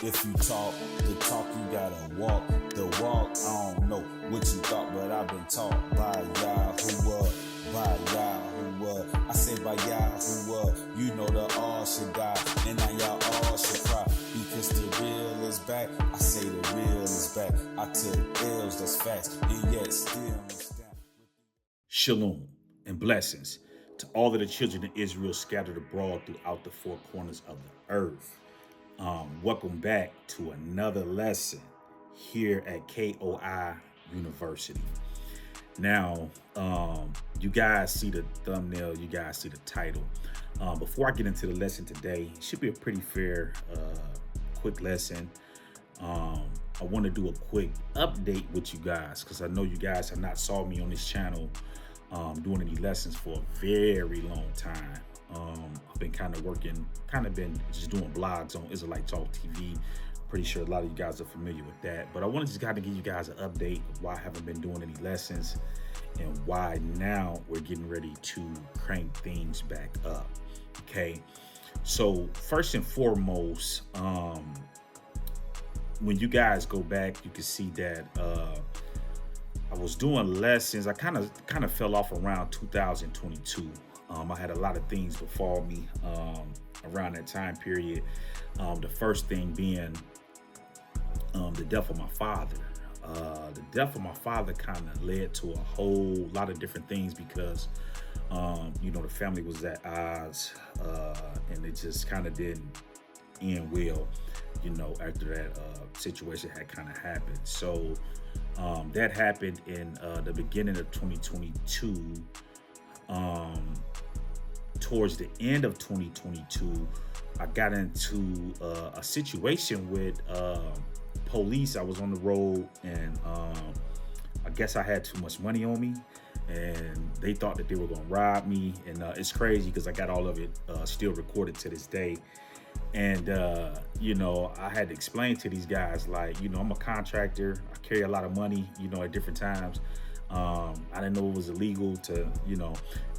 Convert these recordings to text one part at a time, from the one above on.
If you talk the talk, you gotta walk the walk. I don't know what you thought, but I've been taught by Yahuwah, by Yahuwah. I say by Yahuwah, you know the all should die, and now y'all all should cry, because the real is back. I say the real is back. I took L's, that's facts, and yet still Shalom and blessings to all of the children of Israel scattered abroad throughout the four corners of the earth. Welcome back to another lesson here at K.O.I University. Now, you guys see the thumbnail, you guys see the title. Before I get into the lesson today, it should be a pretty fair, quick lesson. I want to do a quick update with you guys because I know you guys have not saw me on this channel doing any lessons for a very long time. I've been been just doing blogs on Israelite Talk TV. Pretty sure a lot of you guys are familiar with that, but I wanted to just kind of give you guys an update of why I haven't been doing any lessons and why now we're getting ready to crank things back up. Okay, so first and foremost, when you guys go back, you can see that I was doing lessons. I kind of fell off around 2022. I had a lot of things befall me around that time period. The first thing being the death of my father. The death of my father kind of led to a whole lot of different things because, the family was at odds, and it just kind of didn't end well, after that situation had kind of happened. So that happened in the beginning of 2022. Towards the end of 2022, I got into a situation with police. I was on the road, and I guess I had too much money on me, and they thought that they were going to rob me. And it's crazy because I got all of it still recorded to this day. And, I had to explain to these guys, like, I'm a contractor. I carry a lot of money, at different times. I didn't know it was illegal to,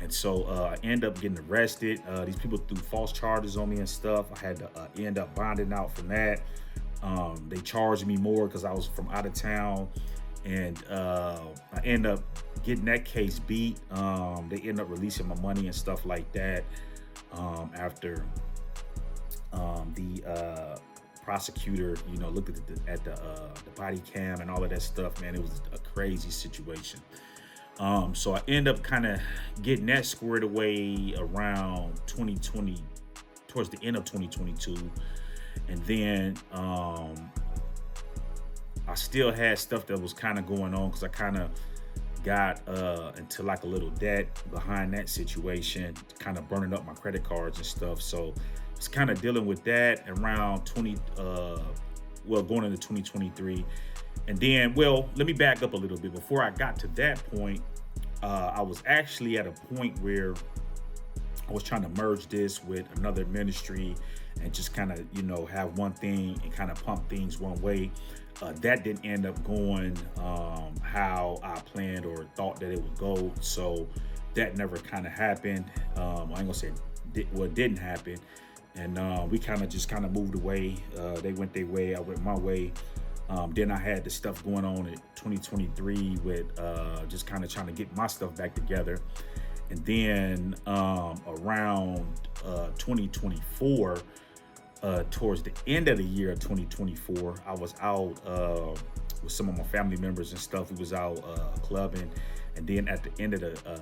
and so I ended up getting arrested. These people threw false charges on me and stuff. I had to end up bonding out from that. They charged me more because I was from out of town, and I ended up getting that case beat. They ended up releasing my money and stuff like that after the prosecutor, looked at the body cam and all of that stuff. Man, it was a crazy situation. So I end up kind of getting that squared away around 2020, towards the end of 2022. And then I still had stuff that was kind of going on because I kind of got into like a little debt behind that situation, kind of burning up my credit cards and stuff. So it's kind of dealing with that around going into 2023. And then, let me back up a little bit. Before I got to that point, I was actually at a point where I was trying to merge this with another ministry and just kind of, have one thing and kind of pump things one way. That didn't end up going how I planned or thought that it would go. So that never kind of happened. I ain't gonna say it didn't happen. And we kind of moved away. They went their way, I went my way. Then I had the stuff going on in 2023 with just kind of trying to get my stuff back together. And then around 2024, towards the end of the year of 2024, I was out with some of my family members and stuff. We was out clubbing. And then at the end of the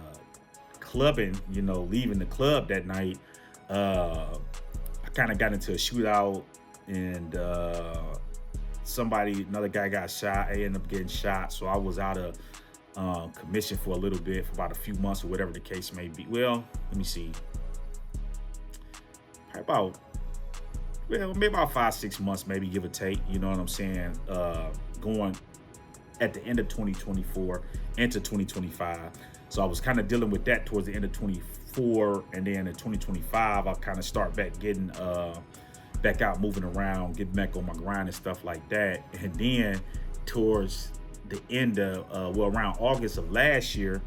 clubbing, leaving the club that night, I kind of got into a shootout, and another guy got shot. I ended up getting shot. So I was out of commission for a little bit, for about a few months or whatever the case may be. Well, let me see. Maybe about 5-6 months, maybe, give or take. You know what I'm saying? Going at the end of 2024 into 2025. So I was kind of dealing with that towards the end of 2024, and then in 2025, I'll kind of start back getting back out, moving around, getting back on my grind and stuff like that. And then towards the end of, around August of last year,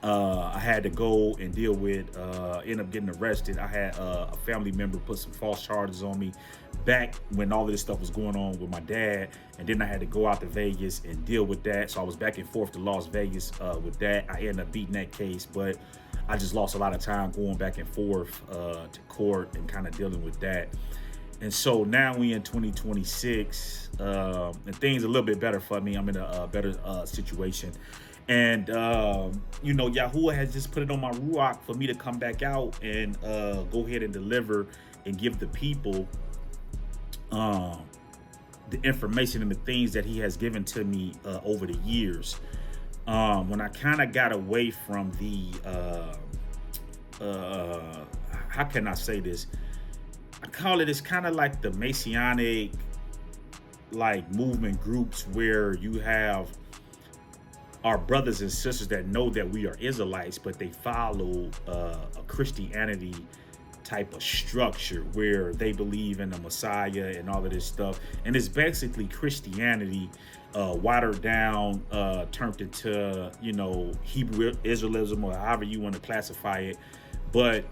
I had to go and deal with, end up getting arrested. I had a family member put some false charges on me back when all of this stuff was going on with my dad. And then I had to go out to Vegas and deal with that. So I was back and forth to Las Vegas with that. I ended up beating that case, but I just lost a lot of time going back and forth to court and kind of dealing with that. And so now we in 2026, and things a little bit better for me. I'm in a better situation. And, Yahuwah has just put it on my ruach for me to come back out and go ahead and deliver and give the people the information and the things that he has given to me over the years. When I kind of got away from how can I say this? I call it's kind of like the Messianic like movement groups where you have our brothers and sisters that know that we are Israelites, but they follow a Christianity type of structure where they believe in the Messiah and all of this stuff. And it's basically Christianity watered down, turned into, Hebrew Israelism or however you want to classify it. But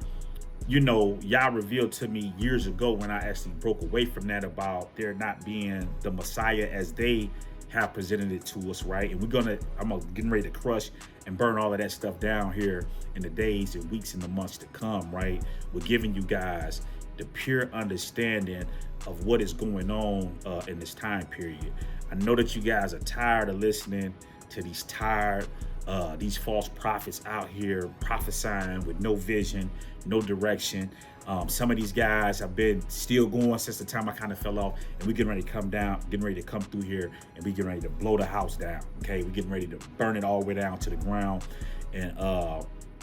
Yah revealed to me years ago when I actually broke away from that about there not being the Messiah as they have presented it to us, right? And I'm getting ready to crush and burn all of that stuff down here in the days and weeks and the months to come, right? We're giving you guys the pure understanding of what is going on in this time period. I know that you guys are tired of listening to these false prophets out here prophesying with no vision, no direction. Some of these guys have been still going since the time I kind of fell off, and we're getting ready to come down, getting ready to come through here, and we're getting ready to blow the house down. Okay, we're getting ready to burn it all the way down to the ground and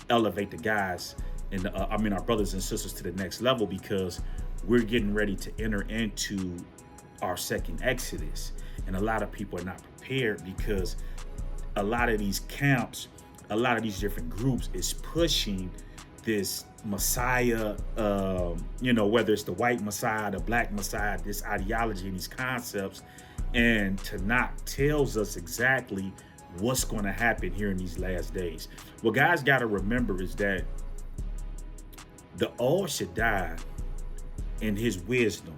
elevate the guys and our brothers and sisters to the next level, because we're getting ready to enter into our second Exodus, and a lot of people are not prepared because a lot of these camps, a lot of these different groups is pushing this Messiah, whether it's the white Messiah, the black Messiah, this ideology and these concepts. And Tanakh tells us exactly what's going to happen here in these last days. What guys got to remember is that the All Shaddai in his wisdom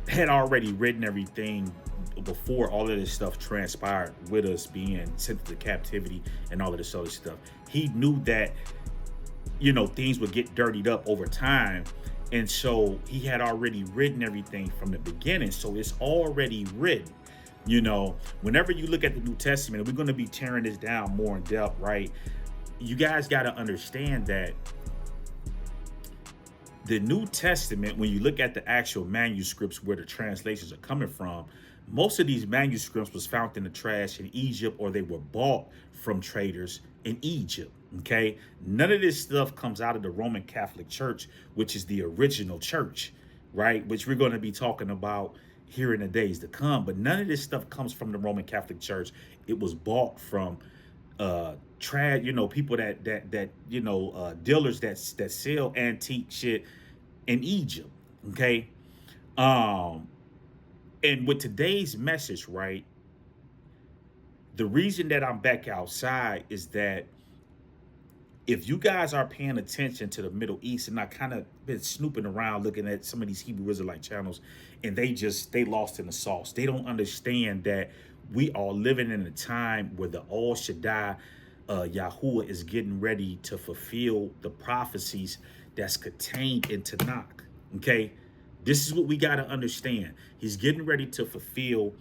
had already written everything before all of this stuff transpired with us being sent to captivity and all of this other stuff. He knew that, things would get dirtied up over time. And so he had already written everything from the beginning. So it's already written. Whenever you look at the New Testament, and we're going to be tearing this down more in depth, right? You guys got to understand that the New Testament, when you look at the actual manuscripts where the translations are coming from, most of these manuscripts was found in the trash in Egypt, or they were bought from traders in Egypt. Okay, none of this stuff comes out of the Roman Catholic Church, which is the original church, right? Which we're going to be talking about here in the days to come. But none of this stuff comes from the Roman Catholic Church. It was bought from people dealers that sell antique shit in Egypt. Okay. And with today's message, right, the reason that I'm back outside is that if you guys are paying attention to the Middle East, and I kind of been snooping around looking at some of these Hebrew Israelite channels, and they lost in the sauce. They don't understand that we are living in a time where the All Shaddai, Yahuwah, is getting ready to fulfill the prophecies that's contained in Tanakh. Okay, this is what we got to understand. He's getting ready to fulfill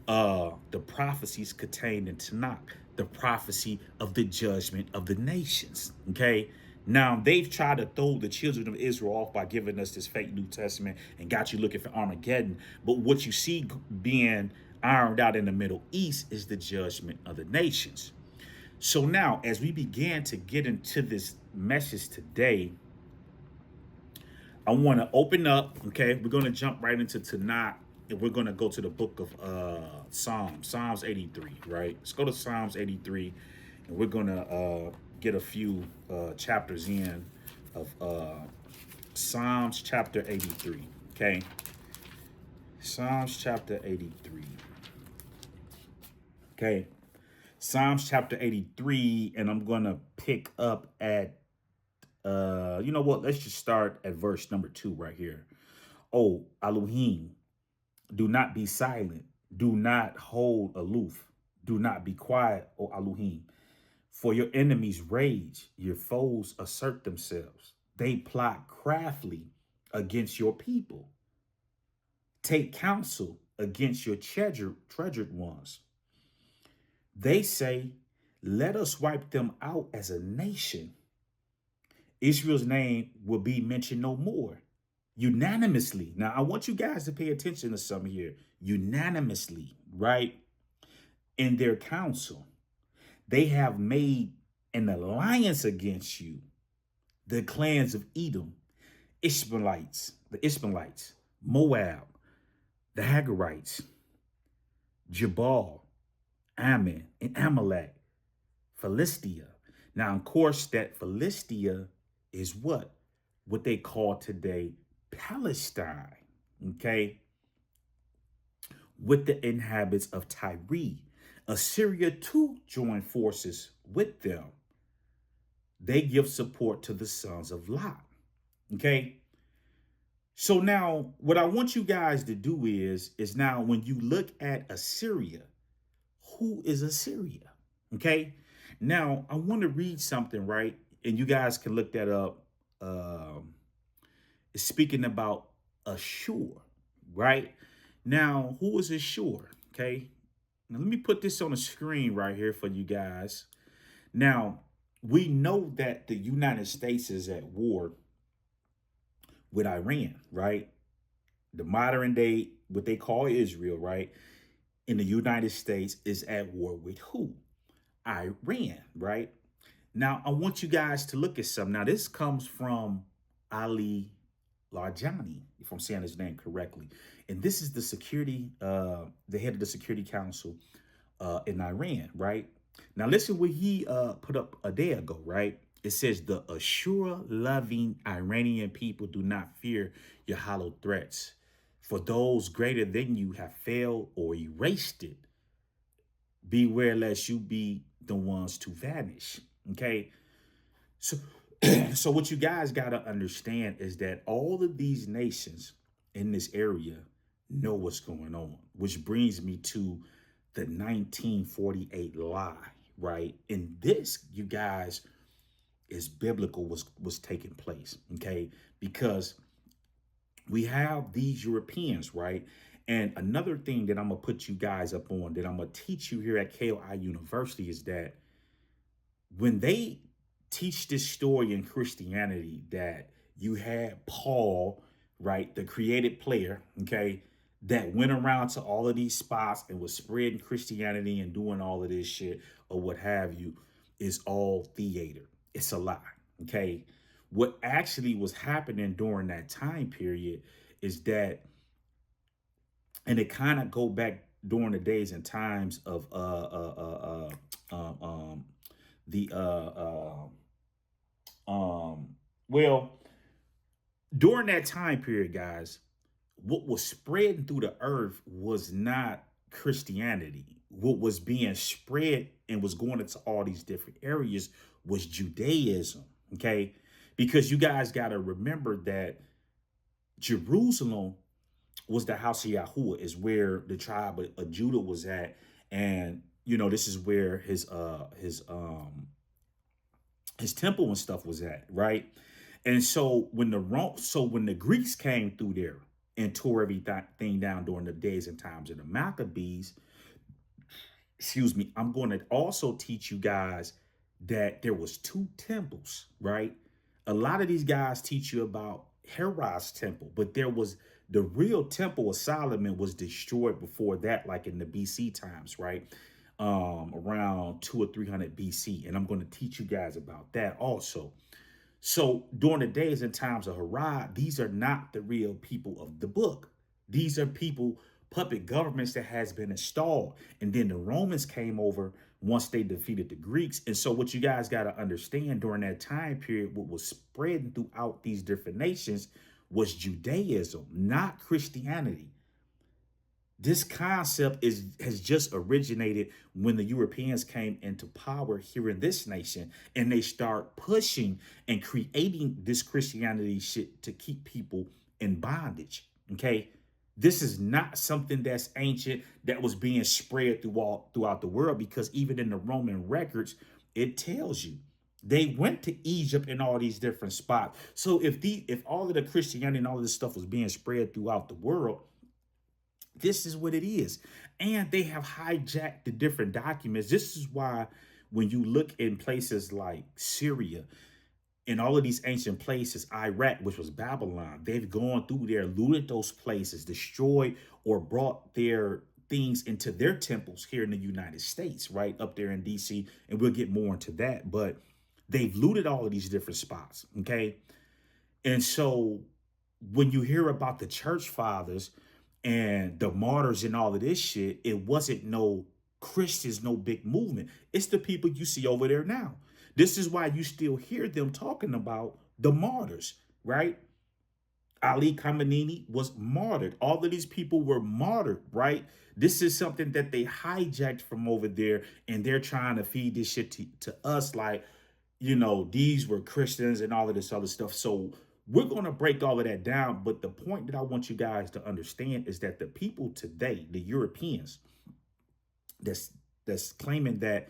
the prophecies contained in Tanakh, the prophecy of the judgment of the nations. Okay. Now, they've tried to throw the children of Israel off by giving us this fake New Testament and got you looking for Armageddon. But what you see being ironed out in the Middle East is the judgment of the nations. So now, as we began to get into this message today, I want to open up. Okay, we're going to jump right into Tanakh, and we're going to go to the book of Psalms 83, right? Let's go to Psalms 83, and we're going to get a few chapters in of Psalms chapter 83, okay? Psalms chapter 83, okay? Psalms chapter 83, and I'm going to pick up at, you know what? Let's just start at verse number 2 right here. Oh, Elohim, do not be silent. Do not hold aloof. Do not be quiet, O Elohim. For your enemies rage, your foes assert themselves. They plot craftily against your people. Take counsel against your treasured ones. They say, let us wipe them out as a nation. Israel's name will be mentioned no more. Unanimously. Now, I want you guys to pay attention to some here. Unanimously, right? In their council, they have made an alliance against you. The clans of Edom, the Ishmaelites, Moab, the Hagarites, Jabal, Ammon, and Amalek, Philistia. Now, of course, that Philistia is what? What they call today Palestine, okay? With the inhabitants of Tyre. Assyria too joined forces with them. They give support to the sons of Lot, okay? So now what I want you guys to do is now when you look at Assyria, who is Assyria? Okay. Now I want to read something, right? And you guys can look that up. It's speaking about Ashur, right? Now, who is Ashur? Okay. Now let me put this on the screen right here for you guys. Now, we know that the United States is at war with Iran, right? The modern day, what they call Israel, right? In the United States is at war with who? Iran, right? Now, I want you guys to look at something. Now, this comes from Ali Larjani, if I'm saying his name correctly. And this is the head of the Security Council in Iran, right? Now, listen what he put up a day ago, right? It says, the Ashura-loving Iranian people do not fear your hollow threats. For those greater than you have failed or erased it. Beware lest you be the ones to vanish. Okay. So, so what you guys got to understand is that all of these nations in this area know what's going on, which brings me to the 1948 lie, right? And this, you guys, is biblical was taking place, okay? Because we have these Europeans, right? And another thing that I'm going to put you guys up on, that I'm going to teach you here at K.O.I University, is that when they teach this story in Christianity, that you had Paul, right, the created player, okay, that went around to all of these spots and was spreading Christianity and doing all of this shit or what have you, is all theater. It's a lie, okay? What actually was happening during that time period is that, and it kind of go back during the days and times of the well, during that time period, guys, what was spreading through the earth was not Christianity. What was being spread and was going into all these different areas was Judaism, okay? Because you guys got to remember that Jerusalem was the house of Yahuwah, is where the tribe of Judah was at. And, you know, this is where his temple and stuff was at, right? And so when the Greeks came through there and tore everything down during the days and times of the Maccabees, excuse me, I'm going to also teach you guys that there was two temples, right? A lot of these guys teach you about Herod's temple, but there was the real temple of Solomon was destroyed before that, like in the BC times, right? Around 200 or 300 BC. And I'm going to teach you guys about that also. So during the days and times of Herod, these are not the real people of the book. These are people, puppet governments that has been installed. And then the Romans came over once they defeated the Greeks. And so what you guys got to understand during that time period, what was spreading throughout these different nations was Judaism, not Christianity. This concept has just originated when the Europeans came into power here in this nation, and they start pushing and creating this Christianity shit to keep people in bondage. Okay. This is not something that's ancient that was being spread throughout the world, because even in the Roman records, it tells you they went to Egypt and all these different spots. So if all of the Christianity and all of this stuff was being spread throughout the world, this is what it is. And they have hijacked the different documents. This is why when you look in places like Syria, in all of these ancient places, Iraq, which was Babylon, they've gone through there, looted those places, destroyed or brought their things into their temples here in the United States, right up there in DC. And we'll get more into that. But they've looted all of these different spots. Okay. And so when you hear about the church fathers and the martyrs and all of this shit, it wasn't no Christians, no big movement. It's the people you see over there now. This is why you still hear them talking about the martyrs, right? Ali Khamenei was martyred. All of these people were martyred, right? This is something that they hijacked from over there, and they're trying to feed this shit to us like, these were Christians and all of this other stuff. So we're going to break all of that down. But the point that I want you guys to understand is that the people today, the Europeans, that's claiming that,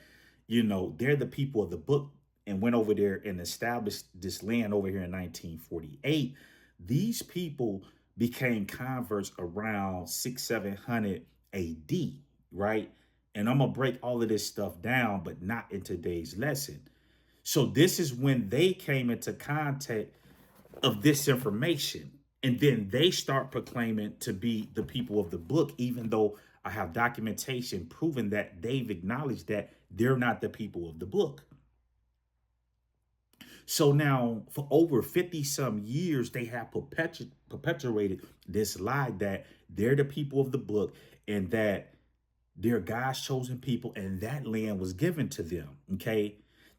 they're the people of the book and went over there and established this land over here in 1948. These people became converts around 700 AD, right? And I'm going to break all of this stuff down, but not in today's lesson. So this is when they came into contact of this information. And then they start proclaiming to be the people of the book, even though I have documentation proving that they've acknowledged that they're not the people of the book. So now for over 50 some years, they have perpetuated this lie that they're the people of the book and that they're God's chosen people and that land was given to them. Okay.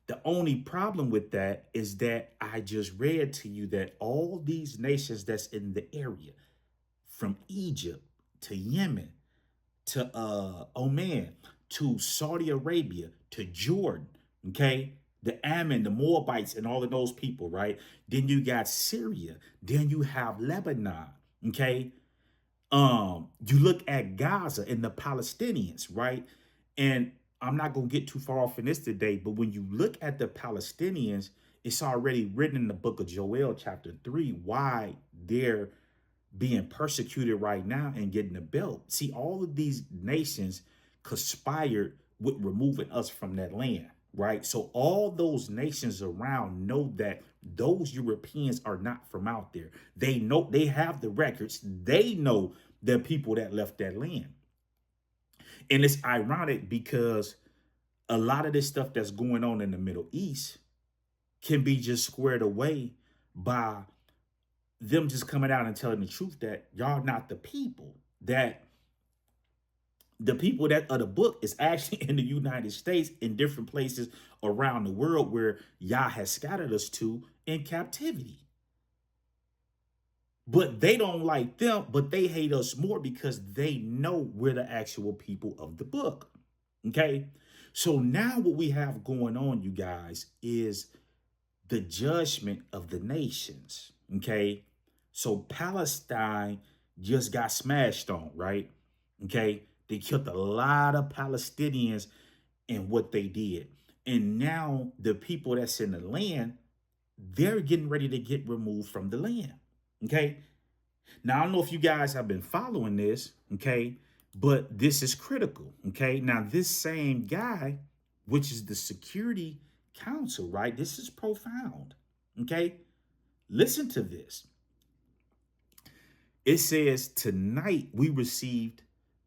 The only problem with that is that I just read to you that all these nations that's in the area, from Egypt to Yemen to Oman to Saudi Arabia to Jordan, okay? The Ammon, the Moabites, and all of those people, right? Then you got Syria. Then you have Lebanon, okay? You look at Gaza and the Palestinians, right? And I'm not going to get too far off in this today, but when you look at the Palestinians, it's already written in the book of Joel chapter 3 why they're being persecuted right now and getting the belt. See, all of these nations conspired with removing us from that land, right? So all those nations around know that those Europeans are not from out there. They know, they have the records. They know the people that left that land. And it's ironic because a lot of this stuff that's going on in the Middle East can be just squared away by them just coming out and telling the truth that y'all not the people, that the people that are the book is actually in the United States, in different places around the world where Yah has scattered us to in captivity. But they don't like them, but they hate us more because they know we're the actual people of the book. Okay. So now what we have going on, you guys, is the judgment of the nations. Okay. So Palestine just got smashed on, right? Okay. They killed a lot of Palestinians in what they did. And now the people that's in the land, they're getting ready to get removed from the land. Okay. Now, I don't know if you guys have been following this. Okay. But this is critical. Okay. Now, this same guy, which is the Security Council, right? This is profound. Okay. Listen to this. It says tonight we received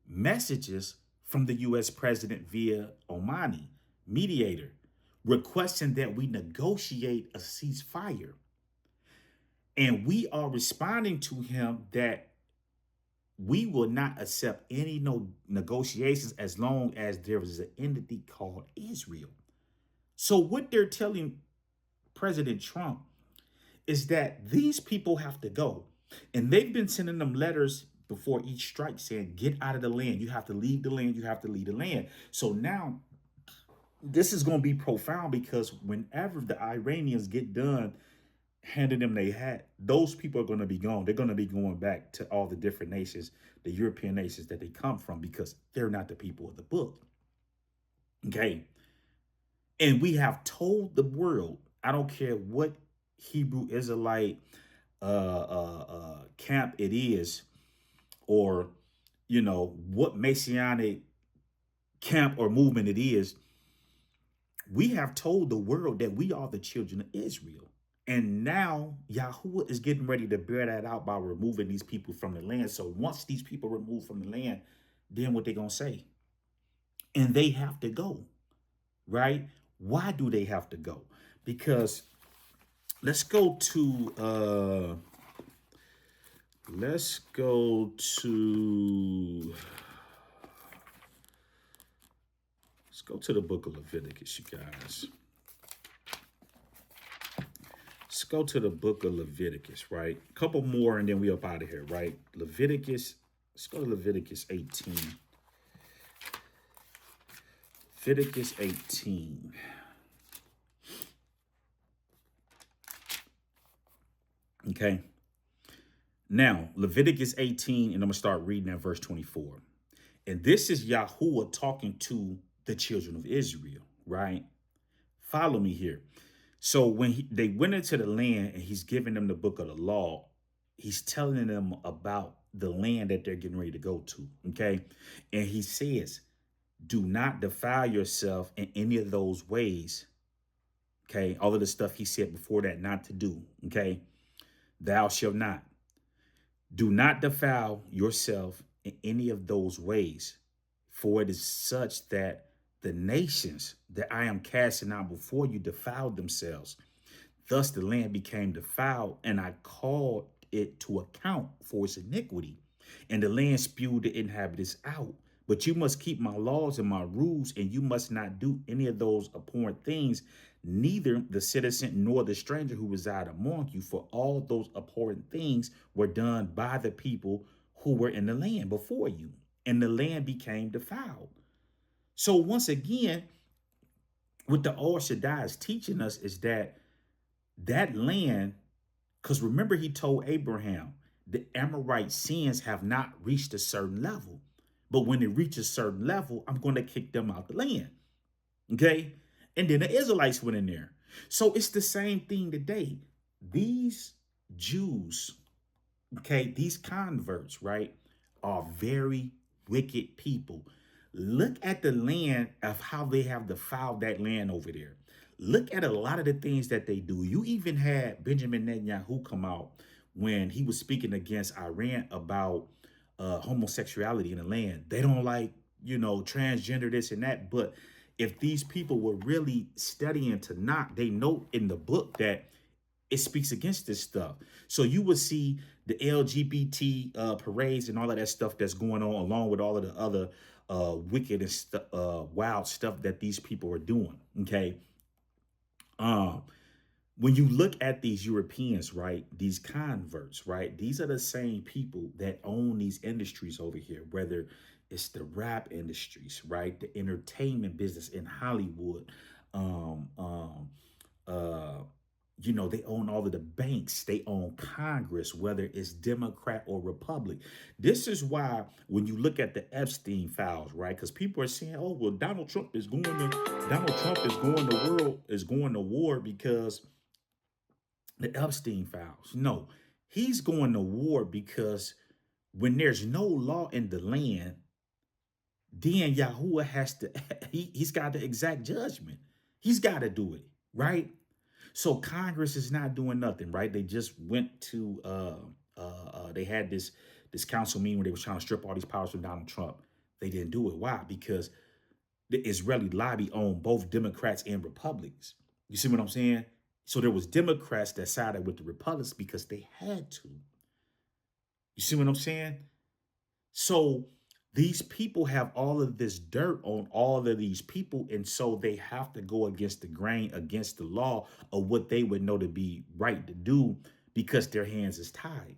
messages from the U.S. president via Omani mediator requesting that we negotiate a ceasefire. And we are responding to him that we will not accept any negotiations as long as there is an entity called Israel. So what they're telling President Trump is that these people have to go. And they've been sending them letters before each strike saying, get out of the land. You have to leave the land. You have to leave the land. So now this is going to be profound, because whenever the Iranians get done handing them they hat, those people are going to be gone. They're going to be going back to all the different nations, the European nations that they come from, because they're not the people of the book. Okay. And we have told the world, I don't care what Hebrew Israelite camp it is, or, what Messianic camp or movement it is, we have told the world that we are the children of Israel. And now Yahuwah is getting ready to bear that out by removing these people from the land. So once these people are removed from the land, then what they going to say? And they have to go, right? Why do they have to go? Because let's go to let's go to the book of Leviticus, you guys. Let's go to the book of Leviticus, right? A couple more and then we up out of here, right? Leviticus, let's go to Leviticus 18. Leviticus 18. Okay. Now, Leviticus 18, and I'm going to start reading at verse 24. And this is Yahuwah talking to the children of Israel, right? Follow me here. So when they went into the land and he's giving them the book of the law, he's telling them about the land that they're getting ready to go to, okay? And he says, do not defile yourself in any of those ways, okay? All of the stuff he said before that not to do, okay? Thou shalt not. Do not defile yourself in any of those ways, for it is such that the nations that I am casting out before you defiled themselves. Thus the land became defiled, and I called it to account for its iniquity. And the land spewed the inhabitants out. But you must keep my laws and my rules, and you must not do any of those abhorrent things, neither the citizen nor the stranger who reside among you, for all those abhorrent things were done by the people who were in the land before you, and the land became defiled. So once again, what the Or Shaddai is teaching us is that land, because remember he told Abraham, the Amorite sins have not reached a certain level. But when it reaches a certain level, I'm going to kick them out the land. Okay? And then the Israelites went in there. So it's the same thing today. These Jews, okay, these converts, right, are very wicked people. Look at the land of how they have defiled that land over there. Look at a lot of the things that they do. You even had Benjamin Netanyahu come out when he was speaking against Iran about homosexuality in the land. They don't like, transgender this and that. But if these people were really studying to knock, they note in the book that it speaks against this stuff. So you would see the LGBT parades and all of that stuff that's going on, along with all of the other wicked and wild stuff that these people are doing. Okay. When you look at these Europeans, right, these converts, right, these are the same people that own these industries over here, whether it's the rap industries, right, the entertainment business in Hollywood, they own all of the banks, they own Congress, whether it's Democrat or Republic. This is why when you look at the Epstein files, right, because people are saying, oh, well, Donald Trump is going to war because the Epstein files. No, he's going to war because when there's no law in the land, then Yahuwah has to, he's got to exact judgment. He's got to do it, right? So Congress is not doing nothing, right? They just went to, they had this council meeting where they was trying to strip all these powers from Donald Trump. They didn't do it. Why? Because the Israeli lobby owned both Democrats and Republicans. You see what I'm saying? So there was Democrats that sided with the Republicans because they had to. You see what I'm saying? So these people have all of this dirt on all of these people, and so they have to go against the grain, against the law of what they would know to be right to do because their hands is tied.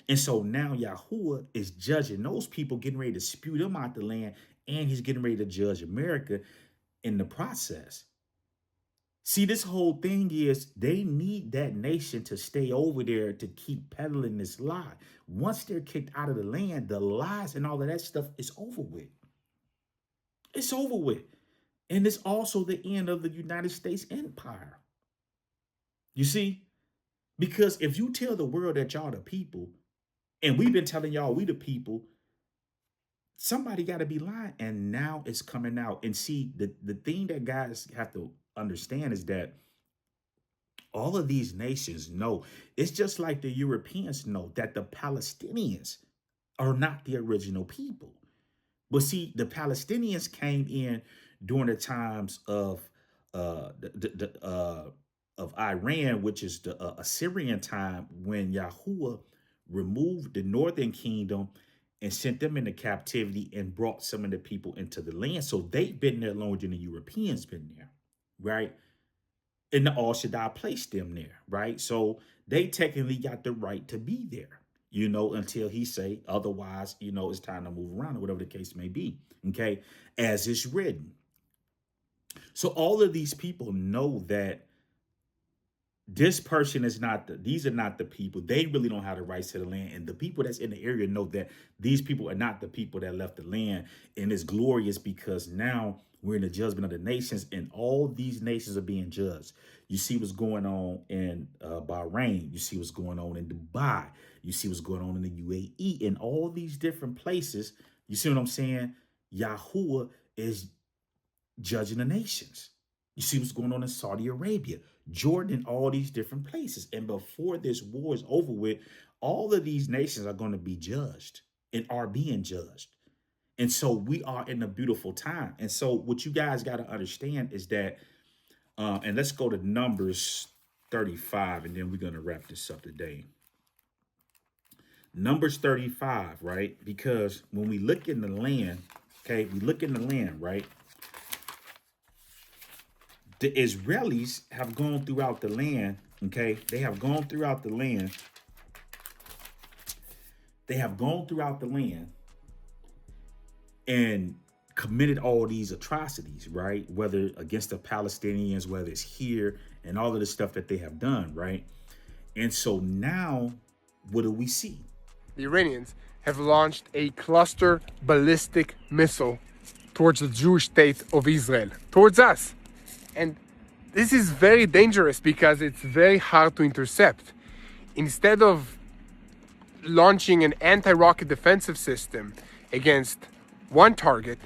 And so now Yahuwah is judging those people, getting ready to spew them out the land, and he's getting ready to judge America in the process. See, this whole thing is they need that nation to stay over there to keep peddling this lie. Once they're kicked out of the land, the lies and all of that stuff is over with. It's over with. And it's also the end of the United States empire. You see? Because if you tell the world that y'all the people, and we've been telling y'all we the people, somebody got to be lying. And now it's coming out. And see, the thing that guys have to understand is that all of these nations know, it's just like the Europeans know that the Palestinians are not the original people. But see, the Palestinians came in during the times of of Iran, which is the Assyrian time, when Yahuwah removed the northern kingdom and sent them into captivity and brought some of the people into the land. So they've been there longer than the Europeans been there, right? And the Al Shaddai placed them there, right? So they technically got the right to be there, until he say otherwise, it's time to move around or whatever the case may be, okay, as it's written. So all of these people know that this person is these are not the people. They really don't have the rights to the land. And the people that's in the area know that these people are not the people that left the land. And it's glorious because now we're in the judgment of the nations, and all these nations are being judged. You see what's going on in Bahrain. You see what's going on in Dubai. You see what's going on in the UAE. In all these different places, you see what I'm saying? Yahuwah is judging the nations. You see what's going on in Saudi Arabia, Jordan, and all these different places. And before this war is over with, all of these nations are going to be judged and are being judged. And so we are in a beautiful time. And so what you guys got to understand is that, and let's go to Numbers 35, and then we're going to wrap this up today. Numbers 35, right? Because when we look in the land, okay, we look in the land, right? The Israelis have gone throughout the land, okay? They have gone throughout the land. They have gone throughout the land and committed all these atrocities, right? Whether against the Palestinians, whether it's here, and all of the stuff that they have done, right? And so now, what do we see? The Iranians have launched a cluster ballistic missile towards the Jewish state of Israel, towards us. And this is very dangerous because it's very hard to intercept. Instead of launching an anti-rocket defensive system against one target,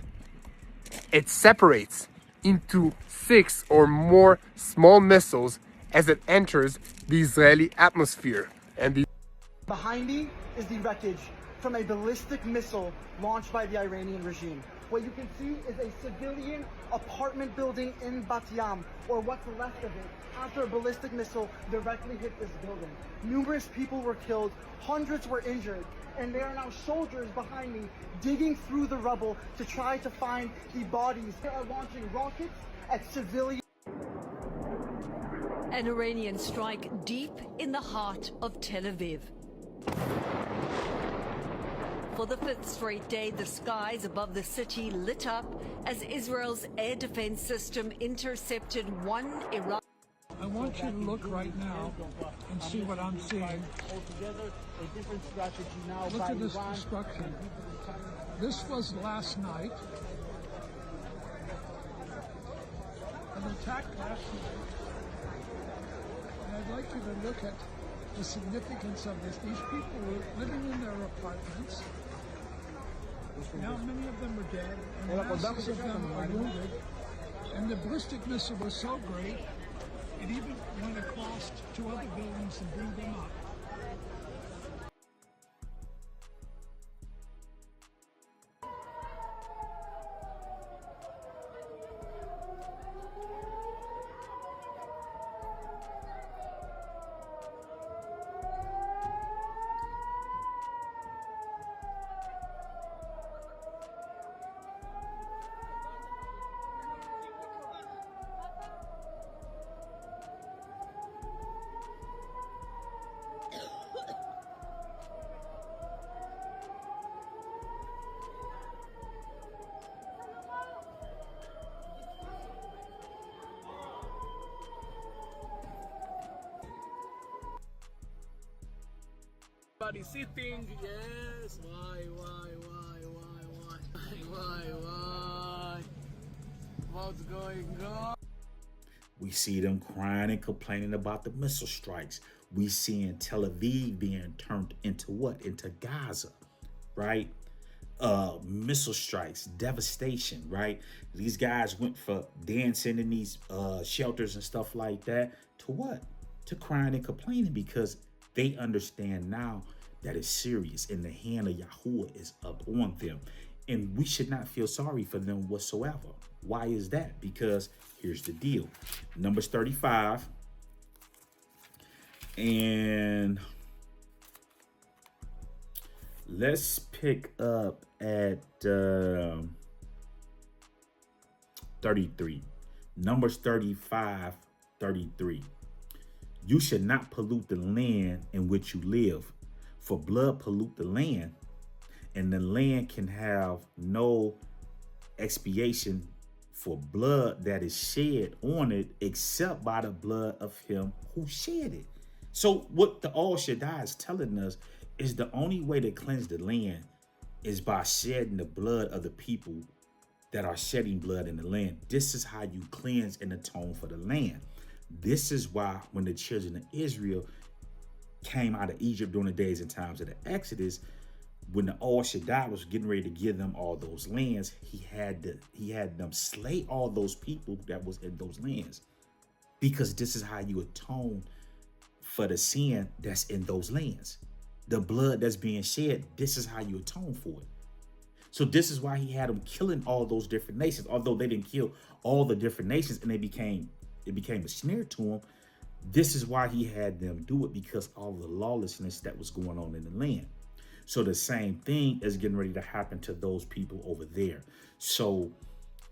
it separates into 6 or more small missiles as it enters the Israeli atmosphere. And behind me is the wreckage from a ballistic missile launched by the Iranian regime. What you can see is a civilian apartment building in Bat Yam, or what's left of it, after a ballistic missile directly hit this building. Numerous people were killed, hundreds were injured, and there are now soldiers behind me digging through the rubble to try to find the bodies. They are launching rockets at civilians. An Iranian strike deep in the heart of Tel Aviv. For the 5th straight day, the skies above the city lit up as Israel's air defense system intercepted one Iraqi. I want you to look right now and see what I'm seeing. Look at this destruction. This was last night. An attack last night. And I'd like you to look at the significance of this. These people were living in their apartments. Now many of them are dead, and masses of them are wounded. And the ballistic missile was so great, it even went across to other buildings and blew them up. Everybody sitting, yes. Why? What's going on? We see them crying and complaining about the missile strikes. We seeing Tel Aviv being turned into what? Into Gaza, right? Missile strikes, devastation, right? These guys went for dancing in these shelters and stuff like that to what? To crying and complaining because they understand now that it's serious and the hand of Yahuwah is up on them. And we should not feel sorry for them whatsoever. Why is that? Because here's the deal. Numbers 35 and let's pick up at 33. Numbers 35, 33. You should not pollute the land in which you live, for blood pollute the land, and the land can have no expiation for blood that is shed on it except by the blood of him who shed it. So what the All Shaddai is telling us is the only way to cleanse the land is by shedding the blood of the people that are shedding blood in the land. This is how you cleanse and atone for the land. This is why when the children of Israel came out of Egypt during the days and times of the Exodus, when the All Shaddai was getting ready to give them all those lands, he had them slay all those people that was in those lands, because this is how you atone for the sin that's in those lands. The blood that's being shed, this is how you atone for it. So this is why he had them killing all those different nations, although they didn't kill all the different nations and it became a snare to them. This is why he had them do it, because all the lawlessness that was going on in the land. So the same thing is getting ready to happen to those people over there. So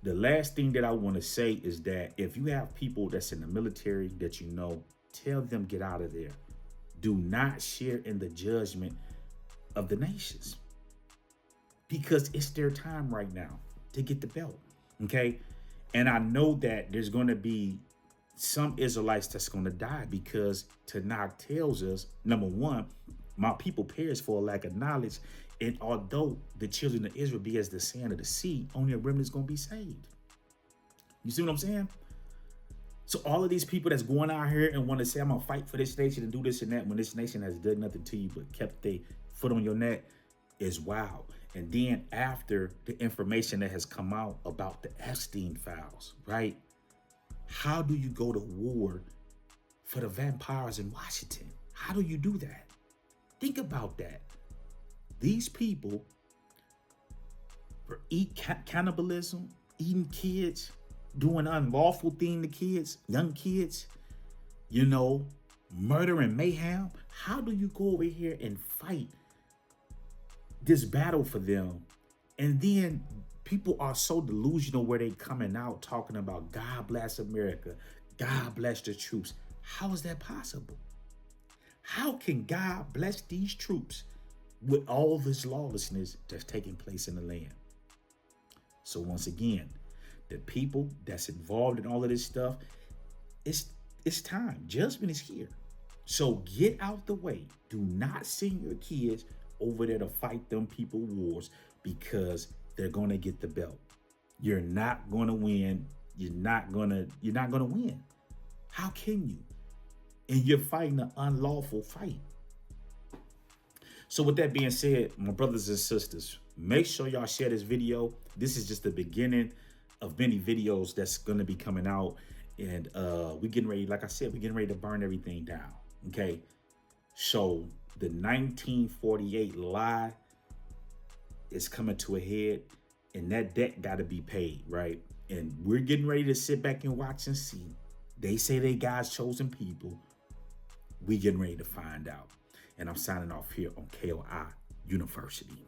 the last thing that I want to say is that if you have people that's in the military that you know, tell them get out of there. Do not share in the judgment of the nations, because it's their time right now to get the belt. Okay. And I know that there's going to be some Israelites that's going to die, because Tanakh tells us, number one, my people perish for a lack of knowledge. And although the children of Israel be as the sand of the sea, only a remnant is going to be saved. You see what I'm saying? So all of these people that's going out here and want to say, I'm going to fight for this nation and do this and that, when this nation has done nothing to you but kept their foot on your neck, is wild. And then after the information that has come out about the Epstein files, right? How do you go to war for the vampires in Washington? How do you do that? Think about that. These people eat cannibalism, eating kids, doing unlawful thing to kids, young kids, murder and mayhem. How do you go over here and fight this battle for them? And then people are so delusional where they coming out talking about God bless America, God bless the troops. How is that possible? How can God bless these troops with all this lawlessness that's taking place in the land? So once again, the people that's involved in all of this stuff, it's time. Judgment is here. So get out the way. Do not send your kids over there to fight them people wars, because they're going to get the belt. You're not going to win. You're not going to win. How can you? And you're fighting an unlawful fight. So with that being said, my brothers and sisters, make sure y'all share this video. This is just the beginning of many videos that's going to be coming out. And we're getting ready, like I said, we're getting ready to burn everything down. Okay. So the 1948 lie is coming to a head, and that debt got to be paid, right? And we're getting ready to sit back and watch and see. They say they God's chosen people. We getting ready to find out. And I'm signing off here on K.O.I University.